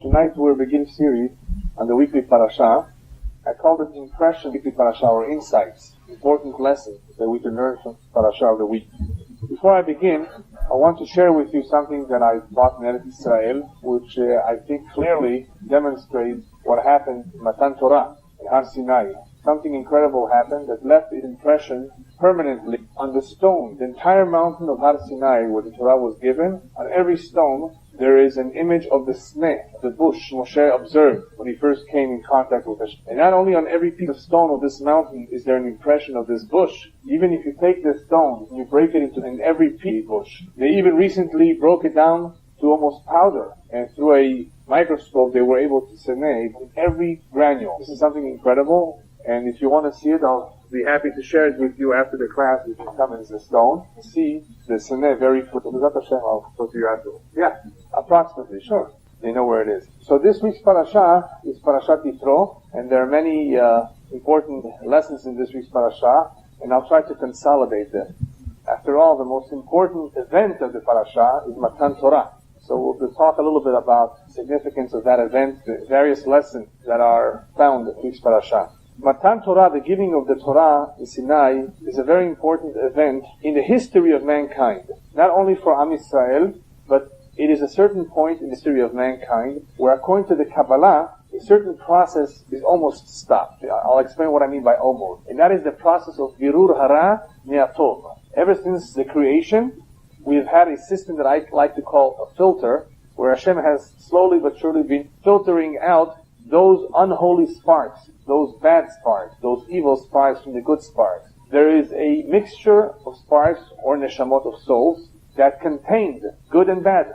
Tonight we're beginning a series on the weekly parasha. I called it Impression Weekly Parasha, or Insights, important lessons that we can learn from Parasha of the week. Before I begin, I want to share with you something that I bought in Eretz Israel, which I think clearly demonstrates what happened in Matan Torah, in Har Sinai. Something incredible happened that left its impression permanently on the stone. The entire mountain of Har Sinai, where the Torah was given, on every stone, there is an image of the sneh, the bush Moshe observed when he first came in contact with Hashem. And not only on every piece of stone of this mountain is there an impression of this bush. Even if you take this stone and you break it into every piece bush. They even recently broke it down to almost powder. And through a microscope they were able to sneh in every granule. This is something incredible. And if you want to see it, I'll be happy to share it with you after the class. You can come into the stone and see the sneh very quickly. I'll show you afterwards. Yeah, approximately, sure. They know where it is. So this week's parasha is Parashat Yitro, and there are many important lessons in this week's parasha, and I'll try to consolidate them. After all, the most important event of the parasha is Matan Torah. So we'll talk a little bit about the significance of that event, the various lessons that are found in week's parasha. Matan Torah, the giving of the Torah in Sinai, is a very important event in the history of mankind. Not only for Am Yisrael, but it is a certain point in the history of mankind where, according to the Kabbalah, a certain process is almost stopped. I'll explain what I mean by almost. And that is the process of Virur Hara Mi'atov. Ever since the creation, we've had a system that I like to call a filter, where Hashem has slowly but surely been filtering out those unholy sparks, those bad sparks, those evil sparks from the good sparks. There is a mixture of sparks, or neshamot, of souls, that contained good and bad.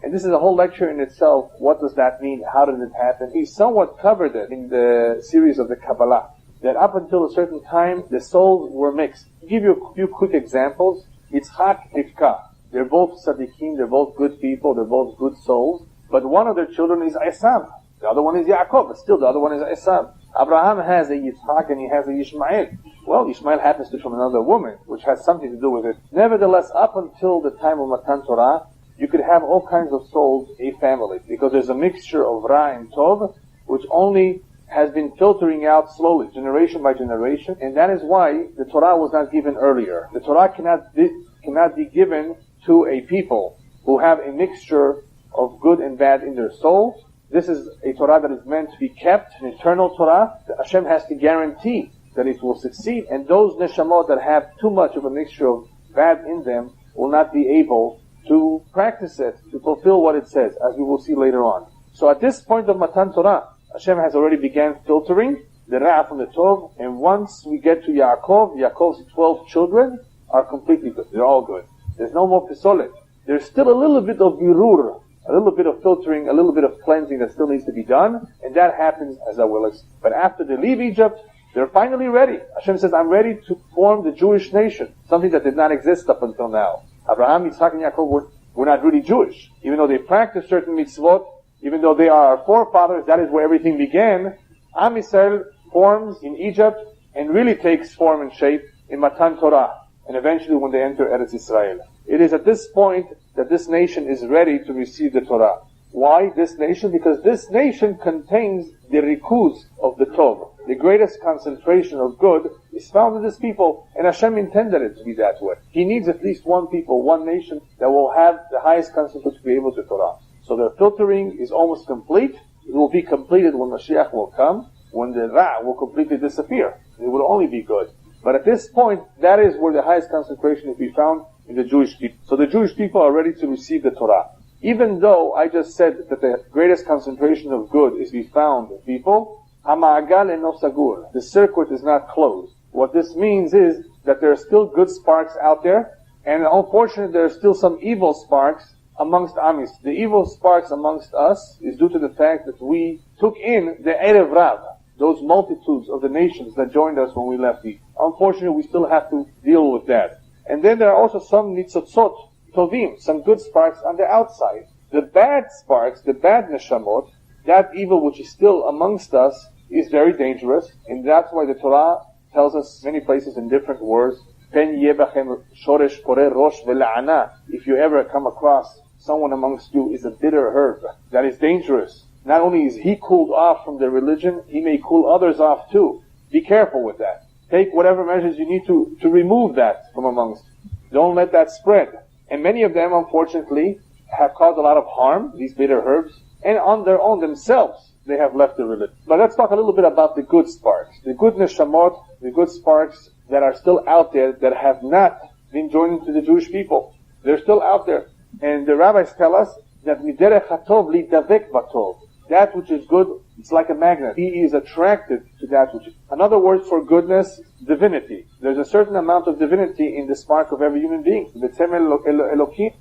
And this is a whole lecture in itself. What does that mean? How did it happen? We somewhat covered it in the series of the Kabbalah, that up until a certain time, the souls were mixed. To give you a few quick examples, Yitzchak, Rivka. They're both tzaddikim, they're both good people, they're both good souls, but one of their children is Esav. The other one is Yaakov, but still the other one is Esav. Abraham has a Yitzchak and he has a Yishmael. Well, Yishmael happens to be from another woman, which has something to do with it. Nevertheless, up until the time of Matan Torah, you could have all kinds of souls, a family, because there's a mixture of Ra and Tov, which only has been filtering out slowly, generation by generation, and that is why the Torah was not given earlier. The Torah cannot be given to a people who have a mixture of good and bad in their souls. This is a Torah that is meant to be kept, an eternal Torah. Hashem has to guarantee that it will succeed, and those neshamot that have too much of a mixture of bad in them will not be able to practice it, to fulfill what it says, as we will see later on. So at this point of Matan Torah, Hashem has already began filtering the Ra from the Tov, and once we get to Yaakov's 12 children are completely good. They're all good. There's no more pisolet. There's still a little bit of birur, a little bit of filtering, a little bit of cleansing that still needs to be done, and that happens as I will explain. But after they leave Egypt, they're finally ready. Hashem says, I'm ready to form the Jewish nation, something that did not exist up until now. Abraham, Yitzchak, and Yaakov were not really Jewish. Even though they practiced certain mitzvot, even though they are our forefathers, that is where everything began. Am Yisrael forms in Egypt and really takes form and shape in Matan Torah, and eventually when they enter Eretz Israel. It is at this point that this nation is ready to receive the Torah. Why this nation? Because this nation contains the rikuz of the Tov. The greatest concentration of good is found in this people, and Hashem intended it to be that way. He needs at least one people, one nation, that will have the highest concentration to be able to Torah. So their filtering is almost complete. It will be completed when Mashiach will come, when the Ra will completely disappear. It will only be good. But at this point, that is where the highest concentration is to be found in the Jewish people. So the Jewish people are ready to receive the Torah. Even though I just said that the greatest concentration of good is to be found in people, Hama'agal eno sagur. The circuit is not closed. What this means is that there are still good sparks out there, and unfortunately there are still some evil sparks amongst Amis. The evil sparks amongst us is due to the fact that we took in the Erev Rav, those multitudes of the nations that joined us when we left Egypt. Unfortunately, we still have to deal with that. And then there are also some nitzotzot, tovim, some good sparks on the outside. The bad sparks, the bad neshamot, that evil which is still amongst us is very dangerous, and that's why the Torah tells us many places in different words, Pen yebachem shoresh koreh rosh vela'ana. If you ever come across someone amongst you is a bitter herb that is dangerous, not only is he cooled off from their religion, he may cool others off too. Be careful with that. Take whatever measures you need to remove that from amongst. Don't let that spread. And many of them, unfortunately, have caused a lot of harm, these bitter herbs, and on their own themselves, they have left the religion. But let's talk a little bit about the good sparks. The good neshamot, the good sparks that are still out there, that have not been joined to the Jewish people. They're still out there. And the rabbis tell us that miderech hatov lidavek batov. That which is good, it's like a magnet. He is attracted to that which is. Another word for goodness, divinity. There's a certain amount of divinity in the spark of every human being.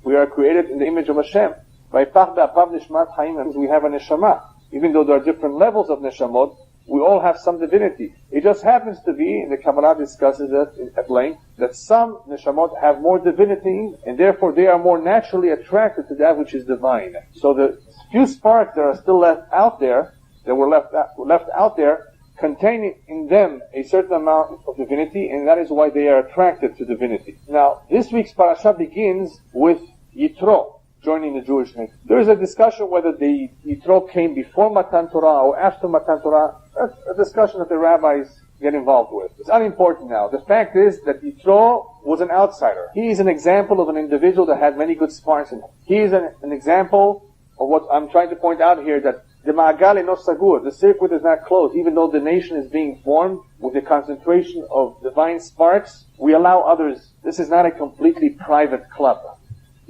We are created in the image of Hashem. We have a neshama. Even though there are different levels of neshamot, we all have some divinity. It just happens to be, and the Kabbalah discusses it at length, that some neshamot have more divinity, and therefore they are more naturally attracted to that which is divine. So the few sparks that are still left out there, that were left out there, contain in them a certain amount of divinity, and that is why they are attracted to divinity. Now, this week's parasha begins with Yitro, joining the Jewish nation. There is a discussion whether the Yitro came before Matan Torah or after Matan Torah. That's a discussion that the rabbis get involved with. It's unimportant now. The fact is that Yitro was an outsider. He is an example of an individual that had many good sparks in him. He is an example of what I'm trying to point out here, that the ma'agal no sagur, the circuit is not closed. Even though the nation is being formed with a concentration of divine sparks, we allow others. This is not a completely private club.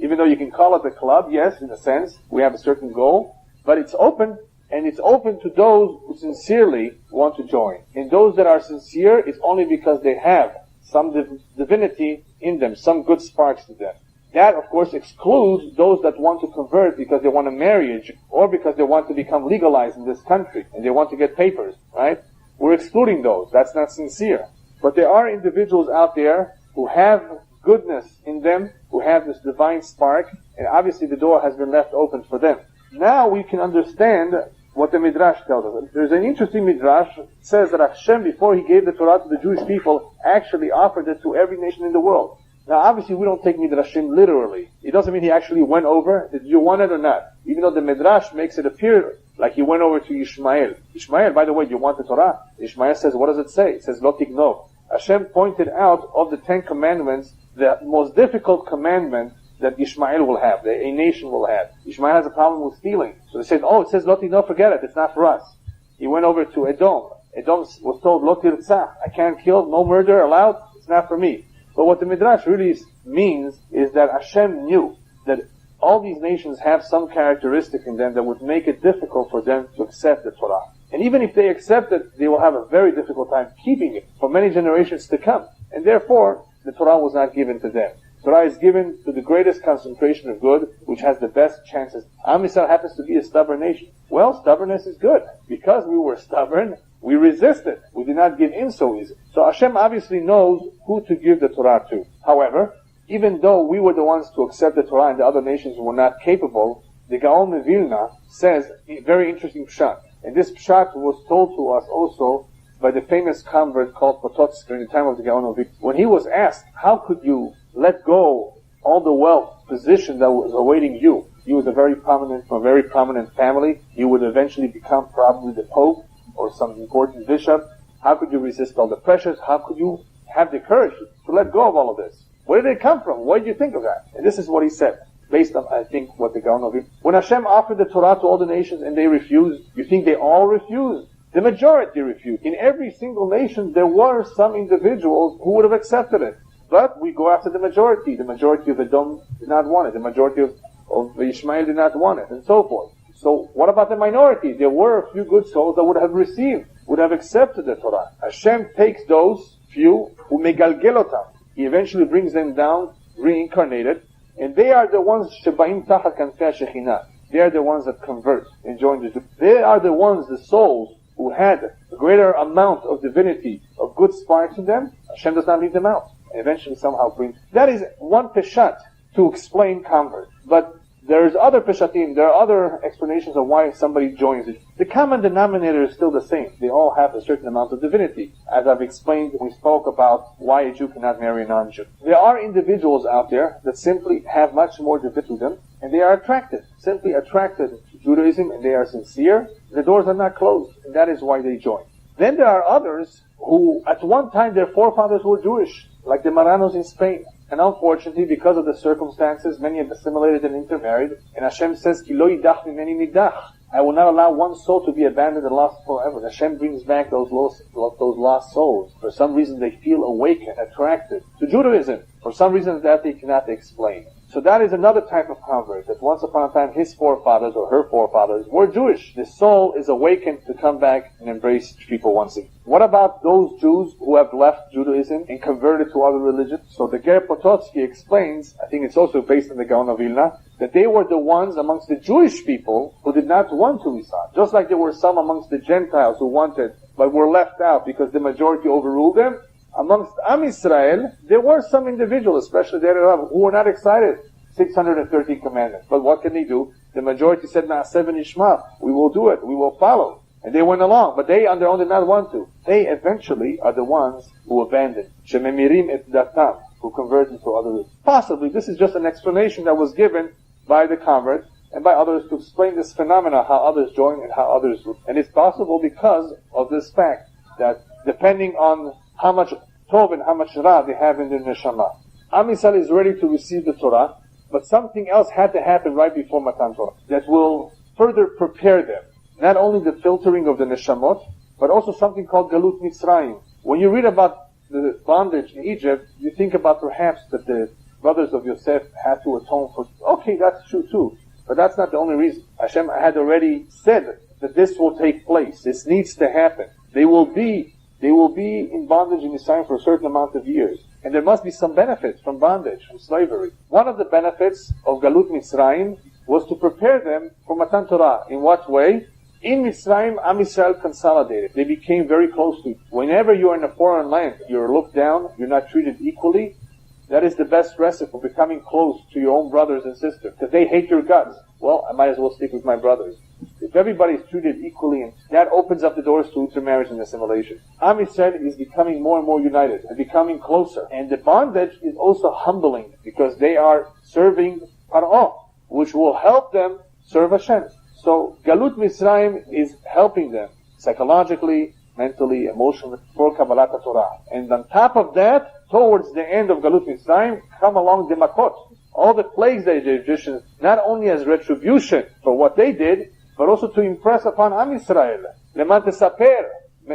Even though you can call it a club, yes, in a sense, we have a certain goal, but it's open, and it's open to those who sincerely want to join. And those that are sincere, it's only because they have some divinity in them, some good sparks to them. That, of course, excludes those that want to convert because they want a marriage, or because they want to become legalized in this country, and they want to get papers, right? We're excluding those. That's not sincere. But there are individuals out there who have goodness in them, who have this divine spark, and obviously the door has been left open for them. Now we can understand what the Midrash tells us. There's an interesting Midrash. It says that Hashem, before He gave the Torah to the Jewish people, actually offered it to every nation in the world. Now obviously we don't take Midrashim literally. It doesn't mean He actually went over. Did you want it or not? Even though the Midrash makes it appear like He went over to Ishmael. Ishmael, by the way, do you want the Torah? Ishmael says, what does it say? It says, Lo tignov. Hashem pointed out of the 10 commandments, the most difficult commandment that Ishmael will have, that a nation will have. Ishmael has a problem with stealing. So they said, it says, Loti, no, forget it, it's not for us. He went over to Edom. Edom was told, Loti Ritzah, I can't kill, no murder allowed, it's not for me. But what the Midrash really means is that Hashem knew that all these nations have some characteristic in them that would make it difficult for them to accept the Torah. And even if they accept it, they will have a very difficult time keeping it for many generations to come. And therefore, the Torah was not given to them. Torah is given to the greatest concentration of good, which has the best chances. Am Yisrael happens to be a stubborn nation. Well, stubbornness is good. Because we were stubborn, we resisted. We did not give in so easily. So Hashem obviously knows who to give the Torah to. However, even though we were the ones to accept the Torah and the other nations were not capable, the Gaon of Vilna says a very interesting pshat. And this pshat was told to us also by the famous convert called Potocki during the time of the Gaon of Vilna. When he was asked, how could you let go all the wealth, position that was awaiting you? You was from a very prominent family. You would eventually become probably the Pope or some important bishop. How could you resist all the pressures? How could you have the courage to let go of all of this? Where did it come from? Why did you think of that? And this is what he said, based on, I think, what the Gaon of Vilna. When Hashem offered the Torah to all the nations and they refused, you think they all refused? The majority refused. In every single nation, there were some individuals who would have accepted it. But we go after the majority. The majority of Edom did not want it. The majority of Ishmael did not want it, and so forth. So what about the minority? There were a few good souls that would have received, would have accepted the Torah. Hashem takes those few who megalgelotam. He eventually brings them down, reincarnated, and they are the ones shebaim tachat kanfei shechinah. They are the ones that convert and join the. They are the ones, the souls, who had a greater amount of divinity, of good sparks in them. Hashem does not leave them out. And eventually somehow brings. That is one peshat to explain convert. But there's other peshatim, there are other explanations of why somebody joins it. The common denominator is still the same. They all have a certain amount of divinity. As I've explained, we spoke about why a Jew cannot marry a non-Jew. There are individuals out there that simply have much more divinity to them, and they are attracted, simply attracted Judaism and they are sincere, the doors are not closed, and that is why they join. Then there are others who, at one time, their forefathers were Jewish, like the Marranos in Spain. And unfortunately, because of the circumstances, many have assimilated and intermarried. And Hashem says, Ki lo yidach mimeni nidach. I will not allow one soul to be abandoned and lost forever. And Hashem brings back those lost souls. For some reason, they feel awakened, attracted to Judaism. For some reason that they cannot explain. So that is another type of convert, that once upon a time his forefathers or her forefathers were Jewish. The soul is awakened to come back and embrace people once again. What about those Jews who have left Judaism and converted to other religions? So the Ger Potocki explains, I think it's also based on the Gaon of Vilna, that they were the ones amongst the Jewish people who did not want to recite. Just like there were some amongst the Gentiles who wanted, but were left out because the majority overruled them. Amongst Am Yisrael, there were some individuals, especially the Arab, who were not excited. 613 commandments. But what can they do? The majority said, Na'aseh v'nishma. We will do it. We will follow. And they went along. But they on their own did not want to. They eventually are the ones who abandoned. Shememirim et datam. Who converted to other religions. Possibly, this is just an explanation that was given by the convert and by others to explain this phenomena, how others join and how others do. And it's possible because of this fact that depending on how much Tov and how much Ra they have in their neshama. Am Yisrael is ready to receive the Torah, but something else had to happen right before Matan Torah that will further prepare them. Not only the filtering of the neshamot, but also something called Galut Mitzrayim. When you read about the bondage in Egypt, you think about perhaps that the brothers of Yosef had to atone for. Okay, that's true too, but that's not the only reason. Hashem had already said that this will take place. This needs to happen. They will be in bondage in Israel for a certain amount of years. And there must be some benefits from bondage, from slavery. One of the benefits of Galut Mitzrayim was to prepare them for Matan Torah. In what way? In Mitzrayim, Am Yisrael consolidated. They became very close to it. Whenever you're in a foreign land, you're looked down, you're not treated equally. That is the best recipe for becoming close to your own brothers and sisters. Because they hate your guts. Well, I might as well stick with my brothers. If everybody is treated equally, and that opens up the doors to intermarriage and assimilation. Am Yisrael is becoming more and more united and becoming closer. And the bondage is also humbling because they are serving Paro, which will help them serve Hashem. So Galut Mitzrayim is helping them psychologically, mentally, emotionally for Kabbalat Torah. And on top of that, towards the end of Galut Mitzrayim, come along the Makot. All the plagues that the Egyptians, not only as retribution for what they did, but also to impress upon Am Yisrael, leman tesaper,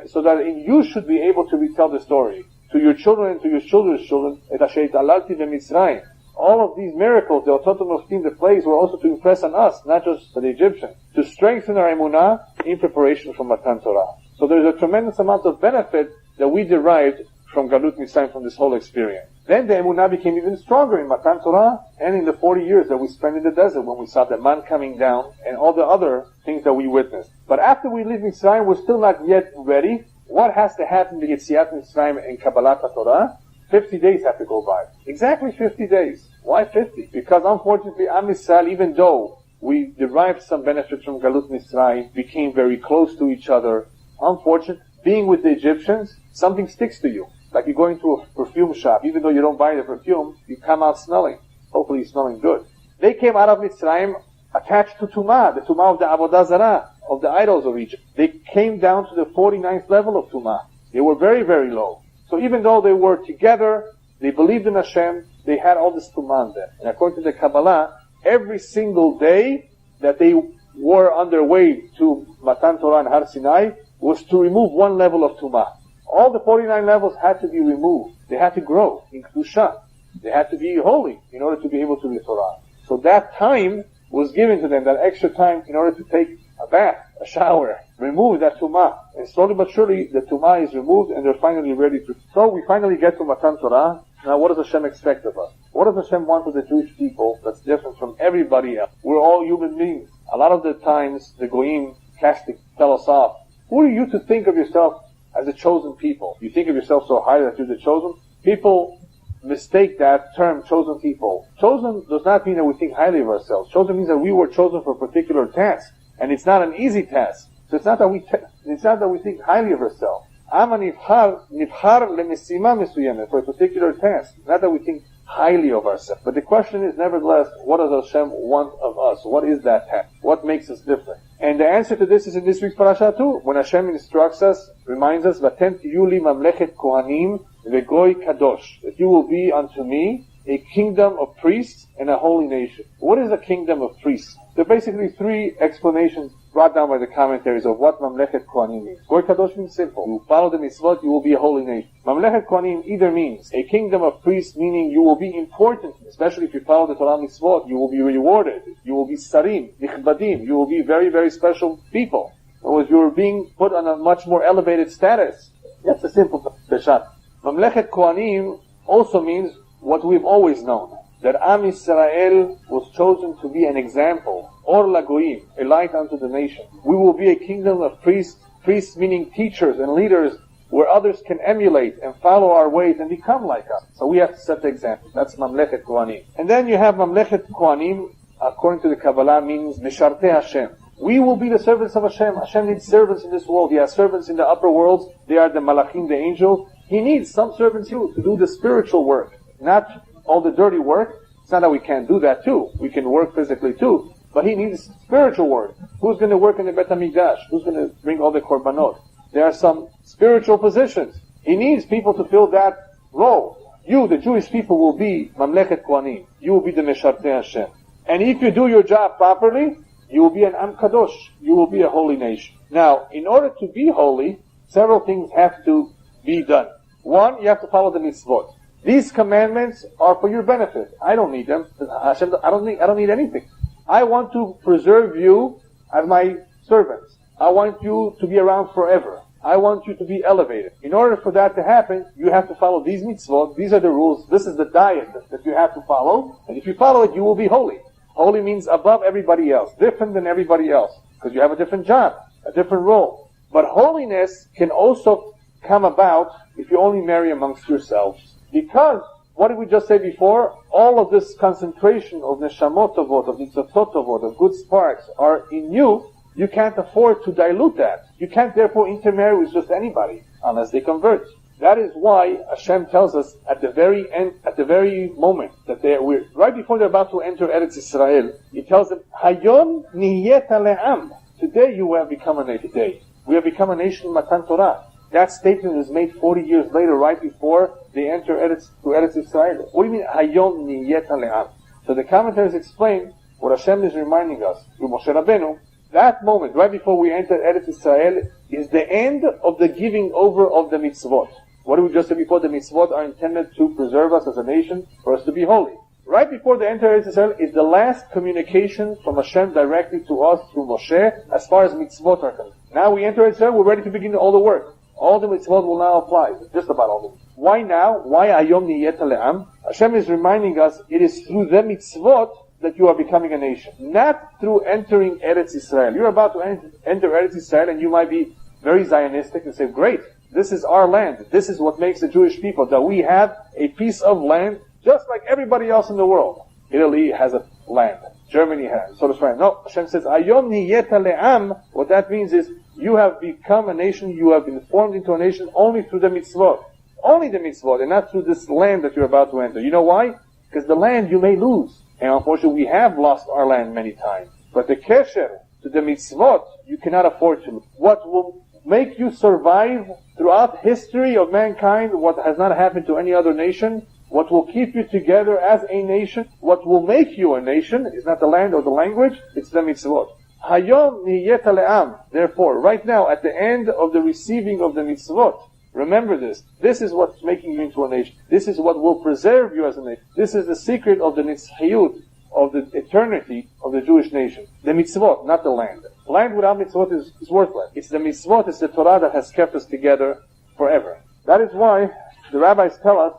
so that you should be able to retell the story to your children and to your children's children. Et asher talalti v'Mitzrayim. All of these miracles, the Ototom Noftim, the plagues, were also to impress on us, not just for the Egyptians, to strengthen our emunah in preparation for Matan Torah. So there's a tremendous amount of benefit that we derived from Galut Mitzrayim, from this whole experience. Then the emunah became even stronger in Matan Torah and in the 40 years that we spent in the desert when we saw the man coming down and all the other things that we witnessed. But after we leave Mitzrayim, we're still not yet ready. What has to happen to Yetziat Mitzrayim and Kabbalat Torah? 50 days have to go by. Exactly 50 days. Why 50? Because unfortunately, Am Yisrael, even though we derived some benefits from Galut Mitzrayim, became very close to each other. Unfortunately, being with the Egyptians, something sticks to you. Like you're going to a perfume shop, even though you don't buy the perfume, you come out smelling. Hopefully you're smelling good. They came out of Mitzrayim attached to Tumah, the Tumah of the Avodah Zarah, of the idols of Egypt. They came down to the 49th level of Tumah. They were very, very low. So even though they were together, they believed in Hashem, they had all this Tumah there. And according to the Kabbalah, every single day that they were on their way to Matan Torah and Har Sinai was to remove one level of Tumah. All the 49 levels had to be removed. They had to grow in Kedusha. They had to be holy in order to be able to read Torah. So that time was given to them, that extra time, in order to take a bath, a shower, remove that Tumah. And slowly but surely, the Tumah is removed and they're finally ready to. So we finally get to Matan Torah. Now what does Hashem expect of us? What does Hashem want of the Jewish people that's different from everybody else? We're all human beings. A lot of the times, the Goyim tell us off. Who are you to think of yourself as a chosen people? You think of yourself so highly that you're the chosen? People mistake that term, chosen people. Chosen does not mean that we think highly of ourselves. Chosen means that we were chosen for a particular task. And it's not an easy task. So it's not that we think highly of ourselves. Ama nivhar lemesima mesuyeme, for a particular task. Not that we think highly of ourselves. But the question is, nevertheless, what does Hashem want of us? What is that task? What makes us different? And the answer to this is in this week's Parashat too, when Hashem instructs us, reminds us, "Vatem tiyu li mamlechet kohanim vegoy kadosh," that you will be unto me a kingdom of priests and a holy nation. What is a kingdom of priests? There are basically three explanations brought down by the commentaries of what Mamlechet Kohanim means. Goy Kadosh means simple. You follow the mitzvot, you will be a holy nation. Mamlechet Kohanim either means a kingdom of priests, meaning you will be important, especially if you follow the Torah mitzvot, you will be rewarded. You will be sarim, nichbadim, you will be very, very special people. In other words, you are being put on a much more elevated status. That's a simple Peshat. Mamlechet Kohanim also means what we've always known, that Am Yisrael was chosen to be an example, or lagoim, a light unto the nation. We will be a kingdom of priests meaning teachers and leaders, where others can emulate and follow our ways and become like us. So we have to set the example. That's Mamlechet Kohanim. And then you have Mamlechet Kohanim, according to the Kabbalah, means Meshartei Hashem. We will be the servants of Hashem. Hashem needs servants in this world. He has servants in the upper worlds. They are the Malachim, the angels. He needs some servants too to do the spiritual work, not all the dirty work. It's not that we can't do that too. We can work physically too. But he needs spiritual work. Who's going to work in the Bet HaMikdash? Who's going to bring all the korbanot? There are some spiritual positions. He needs people to fill that role. You, the Jewish people, will be Mamlechet Kohanim. You will be the Meshartei Hashem. And if you do your job properly, you will be an Am Kadosh. You will be a holy nation. Now, in order to be holy, several things have to be done. One, you have to follow the mitzvot. These commandments are for your benefit. I don't need them. Hashem, I don't need anything. I want to preserve you as my servants. I want you to be around forever. I want you to be elevated. In order for that to happen, you have to follow these mitzvot. These are the rules. This is the diet that you have to follow. And if you follow it, you will be holy. Holy means above everybody else, different than everybody else, because you have a different job, a different role. But holiness can also come about if you only marry amongst yourselves. Because, what did we just say before? All of this concentration of neshamot tovot, of nitzotot tovot, of good sparks are in you. You can't afford to dilute that. You can't therefore intermarry with just anybody unless they convert. That is why Hashem tells us at the very end, at the very moment that right before they're about to enter Eretz Yisrael, He tells them, Hayom niyeta le'am. Today you have become a nation. Today we have become a nation in Matan Torah. That statement is made 40 years later, right before they enter Eretz Yisrael. What do you mean, Hayom niyeta le'am? So the commentaries explain what Hashem is reminding us through Moshe Rabbeinu. That moment, right before we enter Eretz Yisrael, is the end of the giving over of the mitzvot. What did we just say before? The mitzvot are intended to preserve us as a nation, for us to be holy. Right before the enter Eretz Yisrael is the last communication from Hashem directly to us through Moshe, as far as mitzvot are concerned. Now we enter Eretz Yisrael, we're ready to begin all the work. All the mitzvot will now apply. Just about all of them. Why now? Why Ayom Niyeta Le'am? Hashem is reminding us, it is through the mitzvot that you are becoming a nation. Not through entering Eretz Yisrael. You're about to enter Eretz Yisrael and you might be very Zionistic and say, great, this is our land. This is what makes the Jewish people, that we have a piece of land just like everybody else in the world. Italy has a land. Germany has, so does France. No, Hashem says, Ayom niyeta le'am. What that means is, you have become a nation, you have been formed into a nation only through the mitzvot. Only the mitzvot, and not through this land that you're about to enter. You know why? Because the land you may lose. And unfortunately, we have lost our land many times. But the kesher to the mitzvot, you cannot afford to lose. What will make you survive throughout history of mankind, what has not happened to any other nation, what will keep you together as a nation, what will make you a nation, is not the land or the language, it's the mitzvot. Hayom niyeta le'am. Therefore, right now, at the end of the receiving of the mitzvot, remember this. This is what's making you into a nation. This is what will preserve you as a nation. This is the secret of the nitzchiyut, of the eternity of the Jewish nation. The mitzvot, not the land. Land without mitzvot is worthless. It's the mitzvot, it's the Torah that has kept us together forever. That is why the rabbis tell us,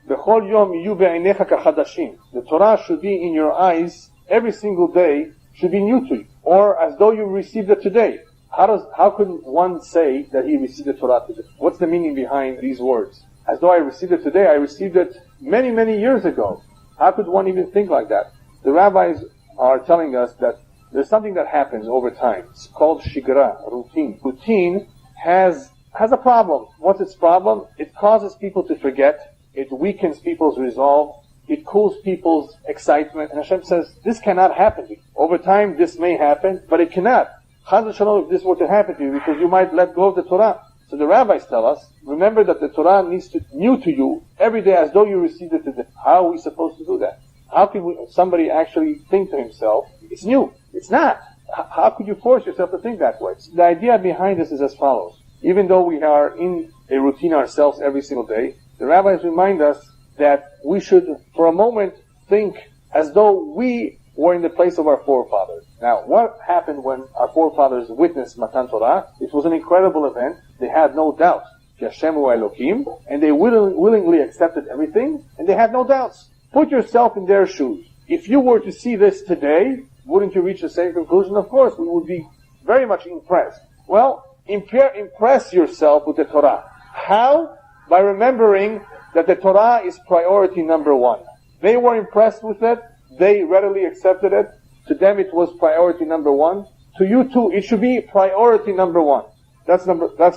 B'chol yom yu be'einecha kachadashim. The Torah should be in your eyes every single day, should be new to you, or as though you received it today. How could one say that he received the Torah today? What's the meaning behind these words? As though I received it today, I received it many, many years ago. How could one even think like that? The rabbis are telling us that there's something that happens over time. It's called shigra, routine. Routine has a problem. What's its problem? It causes people to forget. It weakens people's resolve. it cools people's excitement, and Hashem says, this cannot happen to you. Over time, this may happen, but it cannot. Chas v'shalom, if this were to happen to you, because you might let go of the Torah. So the rabbis tell us, remember that the Torah needs to new to you every day as though you received it today. How are we supposed to do that? How can somebody actually think to himself, it's new? It's not. How could you force yourself to think that way? So the idea behind this is as follows. Even though we are in a routine ourselves every single day, the rabbis remind us that we should, for a moment, think as though we were in the place of our forefathers. Now, what happened when our forefathers witnessed Matan Torah? It was an incredible event. They had no doubt. Hashem hu Elokim, and they willingly accepted everything, and they had no doubts. Put yourself in their shoes. If you were to see this today, wouldn't you reach the same conclusion? Of course, we would be very much impressed. Well, impress yourself with the Torah. How? By remembering that the Torah is priority number one. They were impressed with it. They readily accepted it. To them it was priority number one. To you too, it should be priority number one. That's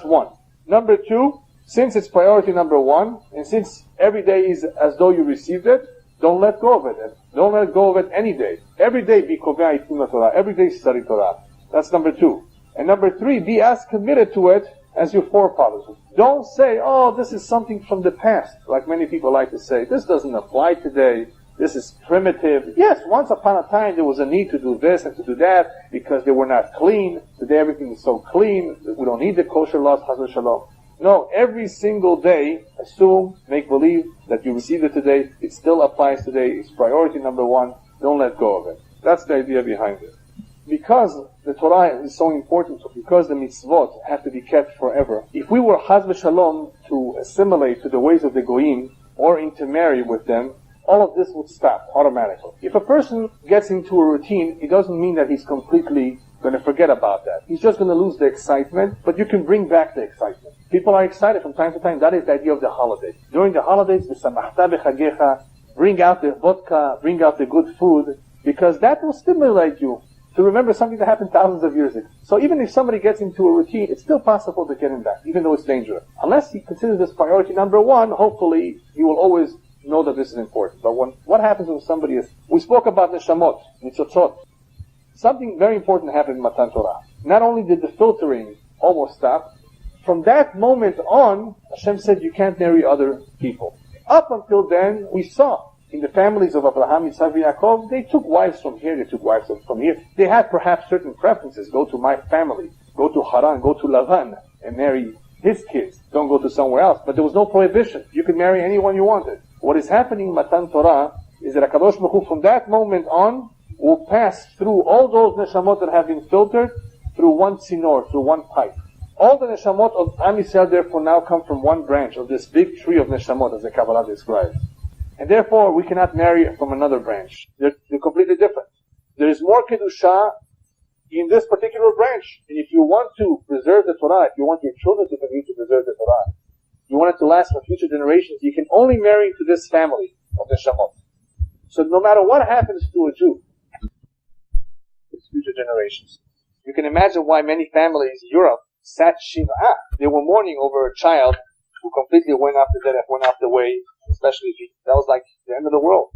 one. Number two, since it's priority number one, and since every day is as though you received it, don't let go of it. Don't let go of it any day. Every day be kovea ituna Torah. Every day study Torah. That's number two. And number three, be as committed to it as your forefathers. Don't say, oh, this is something from the past, like many people like to say. This doesn't apply today. This is primitive. Yes, once upon a time there was a need to do this and to do that because they were not clean. Today everything is so clean. We don't need the kosher laws, chas v'shalom. No, every single day, assume, make believe that you received it today. It still applies today. It's priority number one. Don't let go of it. That's the idea behind it. Because the Torah is so important, because the mitzvot have to be kept forever, if we were chas v'shalom to assimilate to the ways of the goyim or intermarry with them, all of this would stop automatically. If a person gets into a routine, it doesn't mean that he's completely going to forget about that. He's just going to lose the excitement, but you can bring back the excitement. People are excited from time to time. That is the idea of the holiday. During the holidays, bring out the vodka, bring out the good food, because that will stimulate you to remember something that happened thousands of years ago. So even if somebody gets into a routine, it's still possible to get him back, even though it's dangerous. Unless he considers this priority number one, hopefully he will always know that this is important. But what happens when somebody is... We spoke about neshamot, nitzotzot. Something very important happened in Matan Torah. Not only did the filtering almost stop, from that moment on, Hashem said you can't marry other people. Up until then, we saw in the families of Abraham, Yitzhak, and Yaakov, they took wives from here, they took wives from here. They had perhaps certain preferences. Go to my family, go to Haran, go to Lavan, and marry his kids. Don't go to somewhere else. But there was no prohibition. You could marry anyone you wanted. What is happening in Matan Torah is that HaKadosh Baruch Hu, from that moment on, will pass through all those neshamot that have been filtered through one tzinor, through one pipe. All the neshamot of Am Yisrael therefore now come from one branch of this big tree of neshamot, as the Kabbalah describes. And therefore we cannot marry from another branch. They're completely different. There is more kedusha in this particular branch. And if you want to preserve the Torah, if you want your children to continue to preserve the Torah, you want it to last for future generations, you can only marry to this family of neshamot. So no matter what happens to a Jew, it's future generations. You can imagine why many families in Europe sat Shiva. They were mourning over a child who completely went off the way, especially if that was like the end of the world,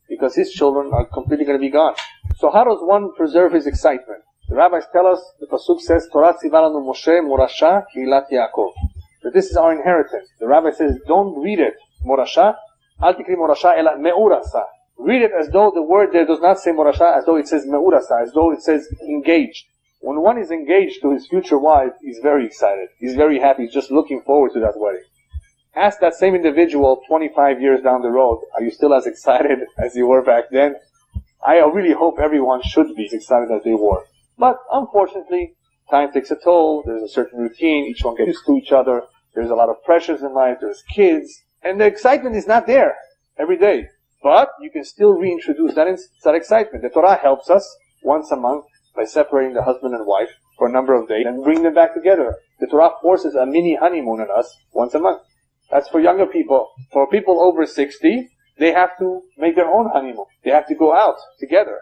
because his children are completely going to be gone. So how does one preserve his excitement? The rabbis tell us, the pasuk says, Torah tzivalanu Moshe morasha kilat Yaakov. That this is our inheritance. The rabbi says, don't read it morasha, al tikri morasha ela meurasa. Read it as though the word there does not say morasha, as though it says meurasa, as though it says engaged. When one is engaged to his future wife, he's very excited. He's very happy. He's just looking forward to that wedding. Ask that same individual 25 years down the road, are you still as excited as you were back then? I really hope everyone should be as excited as they were. But unfortunately, time takes a toll. There's a certain routine. Each one gets used to each other. There's a lot of pressures in life. There's kids. And the excitement is not there every day. But you can still reintroduce that excitement. The Torah helps us once a month by separating the husband and wife for a number of days and bring them back together. The Torah forces a mini honeymoon on us once a month. That's for younger people. For people over 60, they have to make their own honeymoon. They have to go out together,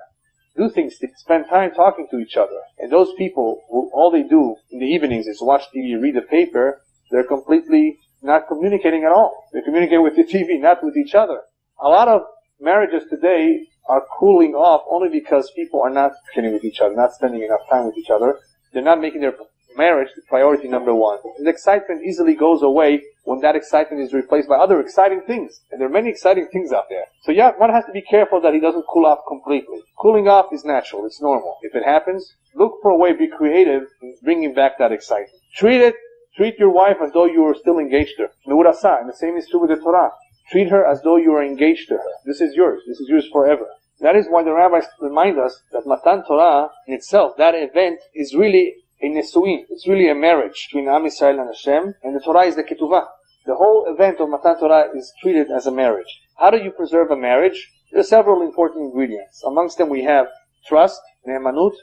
do things, spend time talking to each other. And those people who all they do in the evenings is watch TV, read the paper, they're completely not communicating at all. They're communicating with the TV, not with each other. A lot of marriages today are cooling off only because people are not getting with each other, not spending enough time with each other. They're not making their marriage priority number one. The excitement easily goes away when that excitement is replaced by other exciting things. And there are many exciting things out there. So yeah, one has to be careful that he doesn't cool off completely. Cooling off is natural, it's normal. If it happens, look for a way, be creative in bringing back that excitement. Treat your wife as though you were still engaged to her. Meurasa, and the same is true with the Torah. Treat her as though you are engaged to her. This is yours forever. That is why the rabbis remind us that Matan Torah in itself, that event, is really a nesuin. It's really a marriage between Am Yisrael and Hashem, and the Torah is the ketuvah. The whole event of Matan Torah is treated as a marriage. How do you preserve a marriage? There are several important ingredients. Amongst them we have trust, ne'emanut,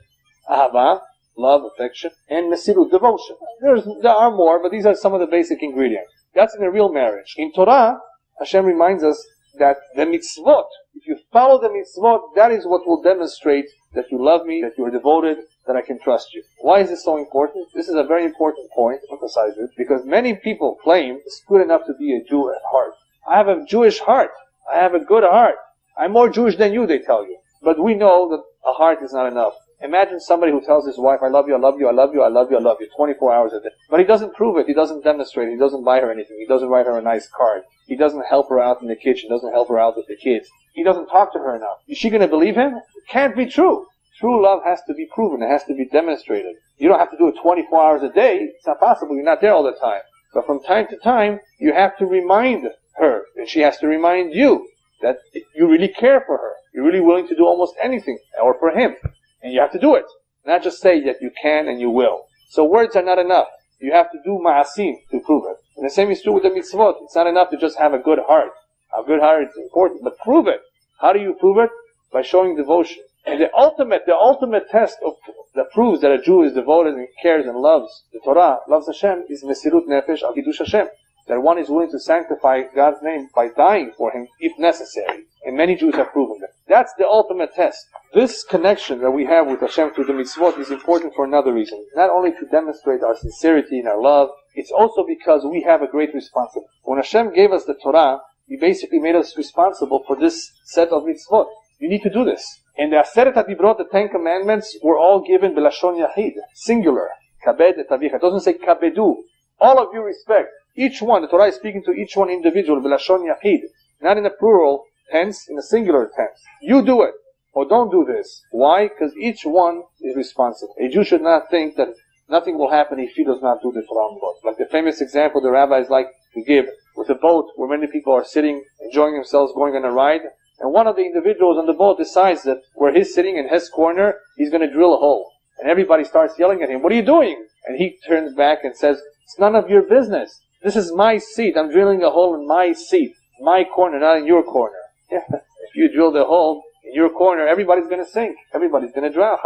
ahava, love, affection, and mesirut, devotion. There are more, but these are some of the basic ingredients. That's in a real marriage. In Torah, Hashem reminds us that the mitzvot, if you follow the mitzvot, that is what will demonstrate that you love me, that you are devoted, that I can trust you. Why is this so important? This is a very important point, emphasize it, because many people claim it's good enough to be a Jew at heart. I have a Jewish heart. I have a good heart. I'm more Jewish than you, they tell you. But we know that a heart is not enough. Imagine somebody who tells his wife, I love you, I love you, I love you, I love you, I love you, 24 hours a day. But he doesn't prove it, he doesn't demonstrate it, he doesn't buy her anything, he doesn't write her a nice card. He doesn't help her out in the kitchen, doesn't help her out with the kids. He doesn't talk to her enough. Is she going to believe him? It can't be true. True love has to be proven, it has to be demonstrated. You don't have to do it 24 hours a day, it's not possible, you're not there all the time. But from time to time, you have to remind her, and she has to remind you, that you really care for her. You're really willing to do almost anything, or for him. And you have to do it. Not just say that you can and you will. So words are not enough. You have to do ma'asim to prove it. And the same is true with the mitzvot. It's not enough to just have a good heart. A good heart is important, but prove it. How do you prove it? By showing devotion. And the ultimate test that proves that a Jew is devoted and cares and loves the Torah, loves Hashem, is mesirut nefesh al kiddush Hashem. That one is willing to sanctify God's name by dying for Him if necessary. And many Jews have proven that. That's the ultimate test. This connection that we have with Hashem through the mitzvot is important for another reason. Not only to demonstrate our sincerity and our love, it's also because we have a great responsibility. When Hashem gave us the Torah, He basically made us responsible for this set of mitzvot. You need to do this. And the Aseret HaDibrot, the 10 Commandments, were all given b'lashon yachid, singular. Kabed et avicha. It doesn't say kabedu. All of you respect. Each one, the Torah is speaking to each one individual, b'lashon yachid. Not in a plural tense, in a singular tense. You do it, or don't do this. Why? Because each one is responsible. A Jew should not think that nothing will happen if he does not do the Torah mitzvot. Like the famous example the rabbis like to give with a boat where many people are sitting, enjoying themselves, going on a ride. And one of the individuals on the boat decides that where he's sitting in his corner, he's going to drill a hole. And everybody starts yelling at him, what are you doing? And he turns back and says, it's none of your business. This is my seat. I'm drilling a hole in my seat. My corner, not in your corner. Yeah. If you drill the hole in your corner, everybody's going to sink. Everybody's going to drown.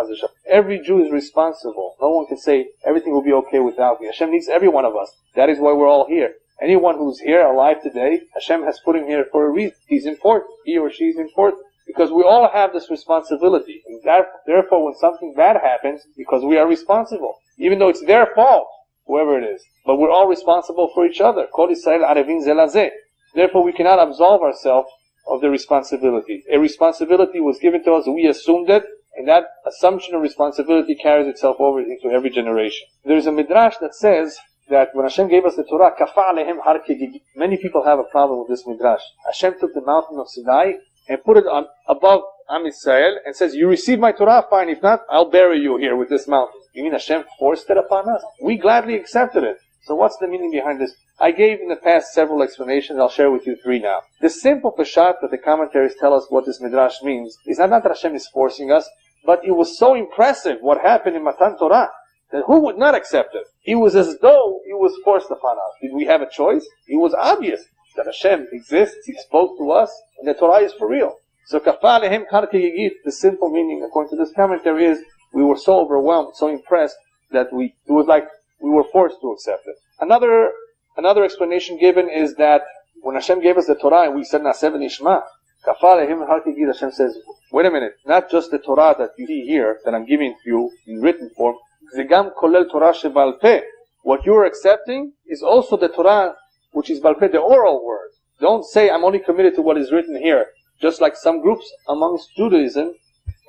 Every Jew is responsible. No one can say, everything will be okay without me. Hashem needs every one of us. That is why we're all here. Anyone who's here alive today, Hashem has put him here for a reason. He's important. He or she is important. Because we all have this responsibility. And therefore, when something bad happens, because we are responsible, even though it's their fault, whoever it is, but we're all responsible for each other. Kol Yisrael arevin ze lazeh. Therefore, we cannot absolve ourselves of the responsibility. A responsibility was given to us, we assumed it, and that assumption of responsibility carries itself over into every generation. There's a midrash that says that when Hashem gave us the Torah, kafa alehem har kegigit. Many people have a problem with this midrash. Hashem took the mountain of Sinai and put it on above Am Yisrael and says, you receive my Torah, fine. If not, I'll bury you here with this mountain. You mean Hashem forced it upon us? We gladly accepted it. So what's the meaning behind this? I gave in the past several explanations. I'll share with you 3 now. The simple Parashat that the commentaries tell us what this midrash means is not that Hashem is forcing us, but it was so impressive what happened in Matan Torah that who would not accept it? It was as though it was forced upon us. Did we have a choice? It was obvious that Hashem exists, He spoke to us, and the Torah is for real. So kafa alehem har kegigit, the simple meaning according to this commentary is, we were so overwhelmed, so impressed, that it was like we were forced to accept it. Another explanation given is that when Hashem gave us the Torah and we said Naseh v'nishma, kafa alehem har kegigit, Hashem says, wait a minute, not just the Torah that you see here, that I'm giving to you in written form, Zegam kolel Torah shebal peh. What you're accepting is also the Torah which is bal peh, the oral word. Don't say I'm only committed to what is written here. Just like some groups amongst Judaism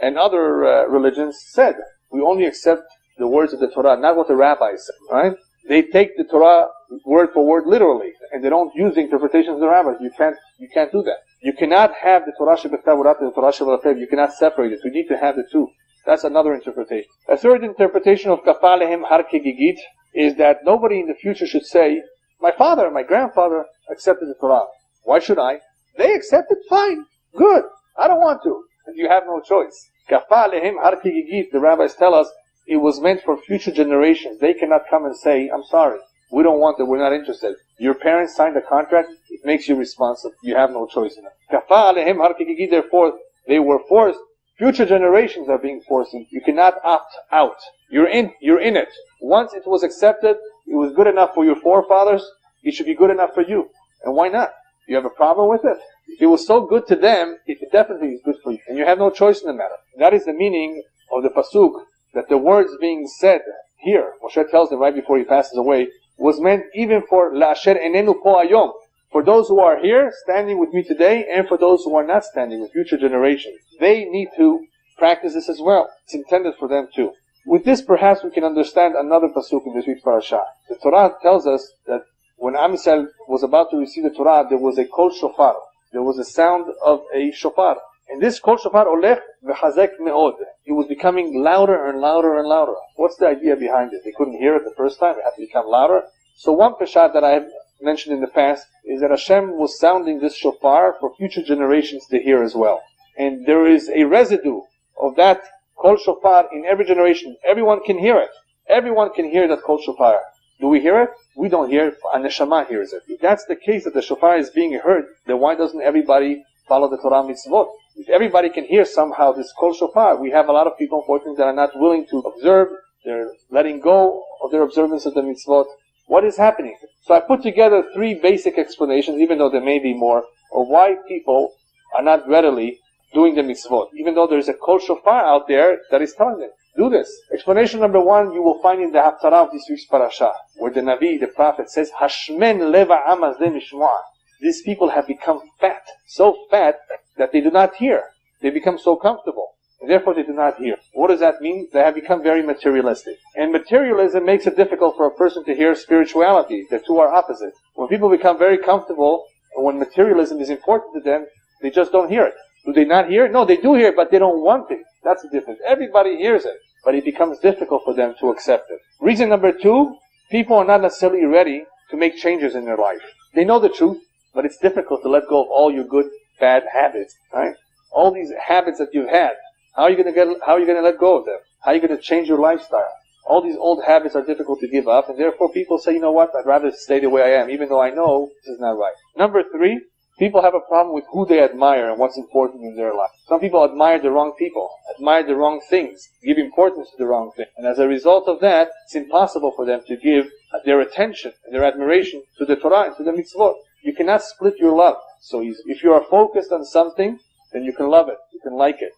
and other religions said, we only accept the words of the Torah, not what the rabbis said, right? They take the Torah word for word literally, and they don't use the interpretations of the rabbis. You can't do that. You cannot have the Torah shebektav urat and the Torah sheba'al-peh. You cannot separate it. We need to have the two. That's another interpretation. A third interpretation of kafah alehem har kegigit is that nobody in the future should say, my father and my grandfather accepted the Torah. Why should I? They accepted, fine, good. I don't want to. And you have no choice. Kafah alehem har kegigit, the rabbis tell us, it was meant for future generations. They cannot come and say, I'm sorry, we don't want it, we're not interested. Your parents signed a contract, it makes you responsible. You have no choice in it. Kafah alehem har kegigit, therefore, they were forced. Future generations are being forced. You cannot opt out. You're in it. Once it was accepted, it was good enough for your forefathers, it should be good enough for you. And why not? You have a problem with it? If it was so good to them, it definitely is good for you. And you have no choice in the matter. That is the meaning of the pasuk, that the words being said here, Moshe tells them right before he passes away, was meant even for la'asher enenu po hayom, for those who are here, standing with me today, and for those who are not standing, with future generations. They need to practice this as well. It's intended for them too. With this, perhaps we can understand another pasuk in this week's parasha. The Torah tells us that when Am Yisrael was about to receive the Torah, there was a kol shofar. There was a sound of a shofar. And this kol shofar olech v'chazek me'od. It was becoming louder and louder and louder. What's the idea behind it? They couldn't hear it the first time. It had to become louder. So one peshat that I have mentioned in the past is that Hashem was sounding this shofar for future generations to hear as well. And there is a residue of that kol shofar in every generation. Everyone can hear it. Everyone can hear that kol shofar. Do we hear it? We don't hear it. A neshama hears it. If that's the case, that the shofar is being heard, then why doesn't everybody follow the Torah mitzvot? If everybody can hear somehow this kol shofar, we have a lot of people, unfortunately, that are not willing to observe. They're letting go of their observance of the mitzvot. What is happening? So I put together three basic explanations, even though there may be more, of why people are not readily doing the mitzvot, even though there's a kol shofar out there that is telling them, do this. Explanation number one, you will find in the Haftarah of this week's parasha, where the Navi, the prophet, says, Hashmen leva amaz le mishmoah. These people have become fat, so fat that they do not hear. They become so comfortable, and therefore they do not hear. What does that mean? They have become very materialistic. And materialism makes it difficult for a person to hear spirituality. The two are opposite. When people become very comfortable, and when materialism is important to them, they just don't hear it. Do they not hear it? No, they do hear it, but they don't want it. That's the difference. Everybody hears it, but it becomes difficult for them to accept it. Reason number two, people are not necessarily ready to make changes in their life. They know the truth, but it's difficult to let go of all your good, bad habits, right? All these habits that you've had. How are you going to let go of them? How are you going to change your lifestyle? All these old habits are difficult to give up, and therefore people say, you know what, I'd rather stay the way I am, even though I know this is not right. Number three, people have a problem with who they admire and what's important in their life. Some people admire the wrong people, admire the wrong things, give importance to the wrong thing. And as a result of that, it's impossible for them to give their attention and their admiration to the Torah and to the mitzvot. You cannot split your love so easily. If you are focused on something, then you can love it, you can like it.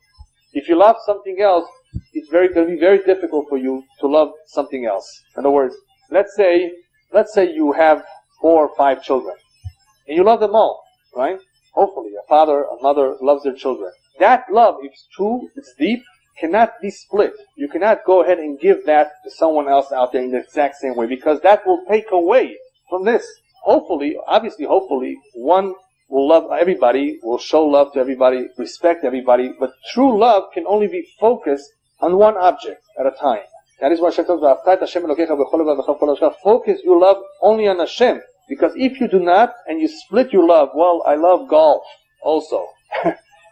If you love something else, it's going to be very difficult for you to love something else. In other words, let's say you have 4 or 5 children, and you love them all, right? Hopefully, a father, a mother loves their children. That love, if it's true, it's deep, cannot be split. You cannot go ahead and give that to someone else out there in the exact same way, because that will take away from this. Hopefully, one will love everybody, will show love to everybody, respect everybody, but true love can only be focused on one object at a time. That is why Hashem tells us, focus your love only on Hashem. Because if you do not, and you split your love, well, I love golf also,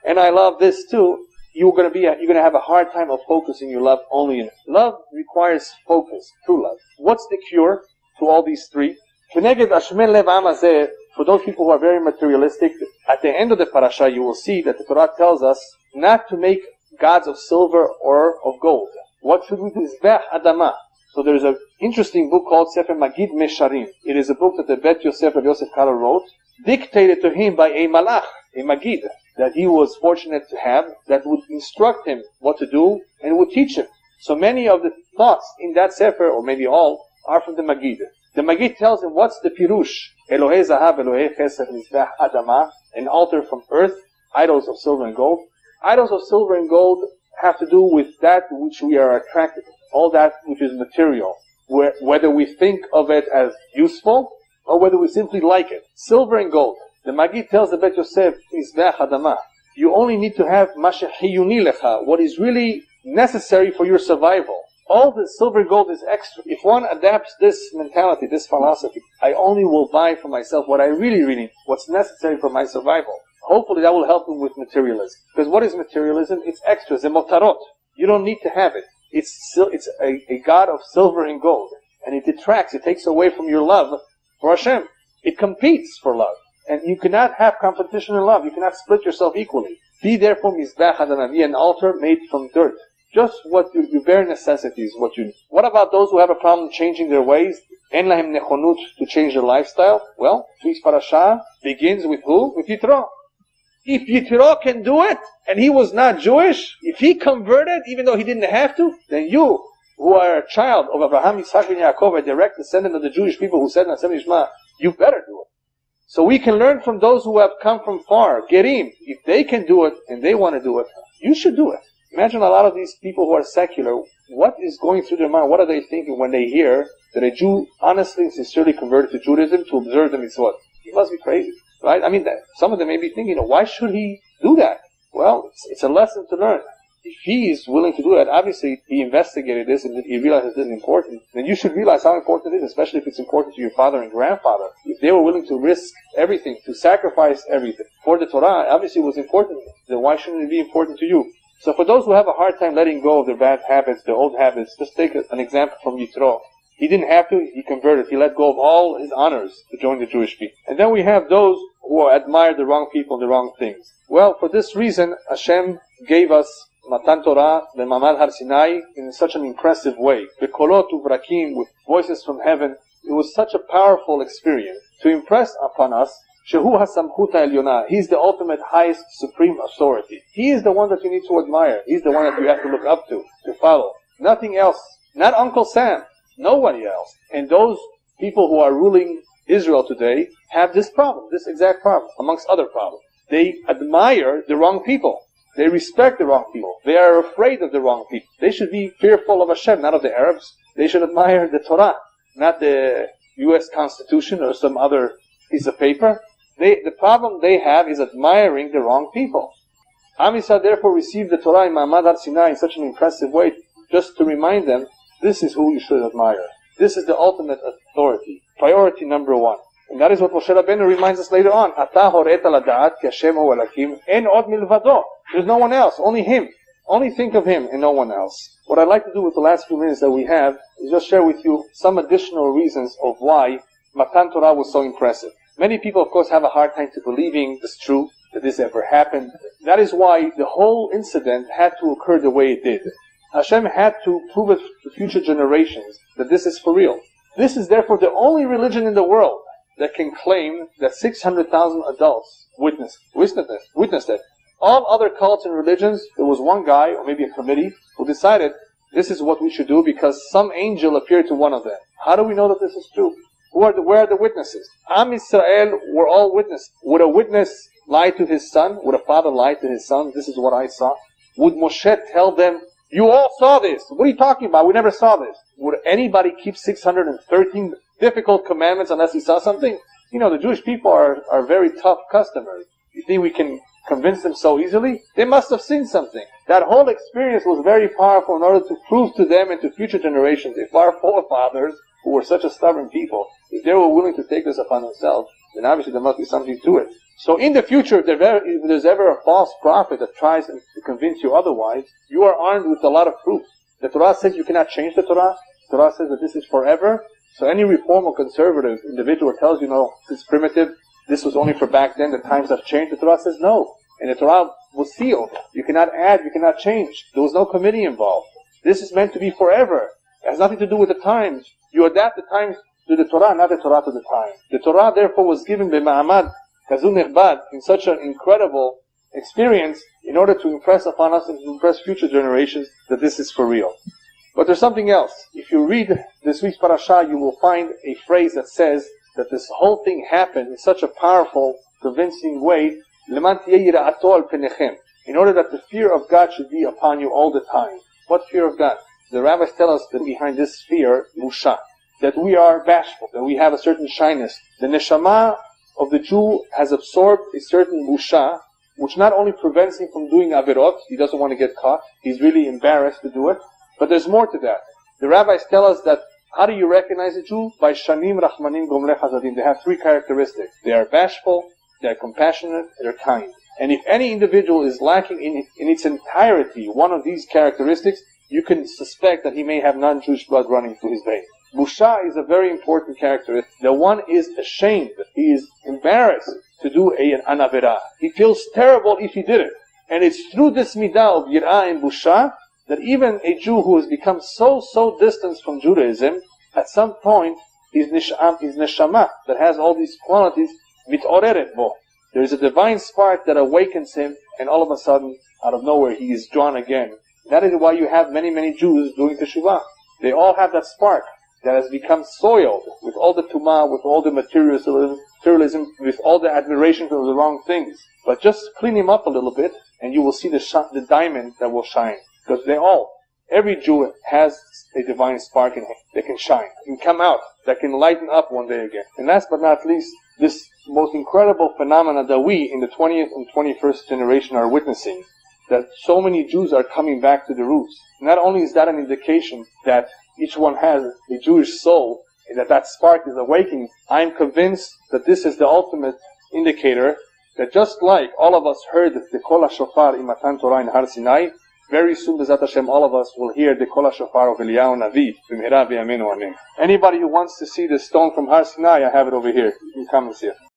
and I love this too, you're going to have a hard time of focusing your love only in it. Love requires focus, true love. What's the cure to all these three? For those people who are very materialistic, at the end of the parasha, you will see that the Torah tells us not to make gods of silver or of gold. What should we do? Zbech Adama. So there's an interesting book called Sefer Magid Mesharim. It is a book that the Bet Yosef of Yosef Karo wrote, dictated to him by a malach, a Magid, that he was fortunate to have, that would instruct him what to do and would teach him. So many of the thoughts in that Sefer, or maybe all, are from the Magid. The Magid tells him what's the pirush. Elohei Zahav, Elohei Chesed, Mizbech Adama, an altar from earth, idols of silver and gold. Idols of silver and gold have to do with that which we are attracted to, all that which is material, whether we think of it as useful or whether we simply like it. Silver and gold. The Magid tells the Bet Yosef, Mizbeach Adama, you only need to have Mashehiyuni lecha, what is really necessary for your survival. All the silver and gold is extra. If one adapts this mentality, this philosophy, I only will buy for myself what I really need, what's necessary for my survival. Hopefully that will help him with materialism. Because what is materialism? It's extras, it's motarot. You don't need to have it. It's a god of silver and gold. And it detracts, it takes away from your love for Hashem. It competes for love. And you cannot have competition in love. You cannot split yourself equally. Be therefore Mizbeach Adanavi, an altar made from dirt. Just what your bare necessities, what you need. What about those who have a problem changing their ways? En lahem nechonut, to change their lifestyle? Well, this parasha begins with who? With Yitro. If Yitro can do it, and he was not Jewish, if he converted, even though he didn't have to, then you, who are a child of Abraham, Yitzhak, and Yaakov, a direct descendant of the Jewish people who said Nasem Yishma, you better do it. So we can learn from those who have come from far. Gerim, if they can do it, and they want to do it, you should do it. Imagine a lot of these people who are secular, what is going through their mind? What are they thinking when they hear that a Jew honestly and sincerely converted to Judaism to observe the mitzvot? He must be crazy, right? I mean, some of them may be thinking, why should he do that? Well, it's a lesson to learn. If he is willing to do that, obviously he investigated this and he realized this is important, then you should realize how important it is, especially if it's important to your father and grandfather. If they were willing to risk everything, to sacrifice everything for the Torah, obviously it was important to them. Then why shouldn't it be important to you? So for those who have a hard time letting go of their bad habits, their old habits, just take an example from Yitro. He didn't have to, he converted. He let go of all his honors to join the Jewish people. And then we have those who admire the wrong people and the wrong things. Well, for this reason, Hashem gave us Matan Torah, the Mamad Har Sinai, in such an impressive way. The Kolot Uvrakim, with voices from heaven. It was such a powerful experience to impress upon us Shehu HaSamchuta Elyona. He's the ultimate, highest, supreme authority. He is the one that you need to admire. He's the one that you have to look up to follow. Nothing else. Not Uncle Sam. Nobody else. And those people who are ruling Israel today have this problem, this exact problem, amongst other problems. They admire the wrong people. They respect the wrong people. They are afraid of the wrong people. They should be fearful of Hashem, not of the Arabs. They should admire the Torah, not the U.S. Constitution or some other piece of paper. The problem they have is admiring the wrong people. Am Yisrael therefore received the Torah in Ma'amad Har Sinai in such an impressive way, just to remind them, this is who you should admire. This is the ultimate authority. Priority number one. And that is what Moshe Rabbeinu reminds us later on. Ata horet ladat ki Hashem hu elakim en od milvado. There's no one else, only Him. Only think of Him and no one else. What I'd like to do with the last few minutes that we have is just share with you some additional reasons of why Matan Torah was so impressive. Many people, of course, have a hard time to believing this truth, that this ever happened. That is why the whole incident had to occur the way it did. Hashem had to prove it to future generations that this is for real. This is therefore the only religion in the world that can claim that 600,000 adults witnessed it. All other cults and religions, there was one guy, or maybe a committee, who decided this is what we should do because some angel appeared to one of them. How do we know that this is true? Where are the witnesses? Am Yisrael were all witnesses. Would a witness lie to his son? Would a father lie to his son? This is what I saw. Would Moshe tell them, you all saw this? What are you talking about? We never saw this. Would anybody keep 613 difficult commandments unless he saw something? You know, the Jewish people are very tough customers. You think we can convince them so easily? They must have seen something. That whole experience was very powerful in order to prove to them and to future generations, if our forefathers, who were such a stubborn people, if they were willing to take this upon themselves, then obviously there must be something to it. So in the future, if there's ever a false prophet that tries to convince you otherwise, you are armed with a lot of proof. The Torah says you cannot change the Torah. The Torah says that this is forever. So any reform or conservative individual tells you, no, this is primitive, this was only for back then, the times have changed. The Torah says no. And the Torah was sealed. You cannot add, you cannot change. There was no committee involved. This is meant to be forever. It has nothing to do with the times. You adapt the times to the Torah, not the Torah to the time. The Torah therefore was given by Ma'amad Kazun Nirbad in such an incredible experience in order to impress upon us and to impress future generations that this is for real. But there's something else. If you read this week's parasha, you will find a phrase that says that this whole thing happened in such a powerful, convincing way in order that the fear of God should be upon you all the time. What fear of God? The rabbis tell us that behind this fear, busha, that we are bashful, that we have a certain shyness. The neshama of the Jew has absorbed a certain busha, which not only prevents him from doing avirot, he doesn't want to get caught, he's really embarrassed to do it, but there's more to that. The rabbis tell us that how do you recognize a Jew? By shanim, rachmanim, gomle chazadim. They have three characteristics. They are bashful, they are compassionate, they're kind. And if any individual is lacking in its entirety one of these characteristics, you can suspect that he may have non-Jewish blood running through his veins. Busha is a very important characteristic. The one is ashamed, he is embarrassed to do an avirah. He feels terrible if he did it. And it's through this midah of yirah and busha that even a Jew who has become so distant from Judaism, at some point, his neshama that has all these qualities, mitoreret bo. There is a divine spark that awakens him, and all of a sudden, out of nowhere, he is drawn again. That is why you have many Jews doing teshuvah. They all have that spark that has become soiled with all the tumah, with all the materialism, with all the admiration for the wrong things. But just clean him up a little bit, and you will see the diamond that will shine. Because every Jew has a divine spark in him that can shine, can come out, that can lighten up one day again. And last but not least, this most incredible phenomena that we in the 20th and 21st generation are witnessing, that so many Jews are coming back to the roots. Not only is that an indication that each one has a Jewish soul, and that spark is awakening, I'm convinced that this is the ultimate indicator that just like all of us heard the Kol HaShofar in Matan Torah in Har Sinai, very soon, B'ezrat Hashem, all of us will hear the Kol HaShofar of Eliyahu Navi. B'mehera v'yameinu amen. Anybody who wants to see the stone from Har Sinai, I have it over here. You can come and see it.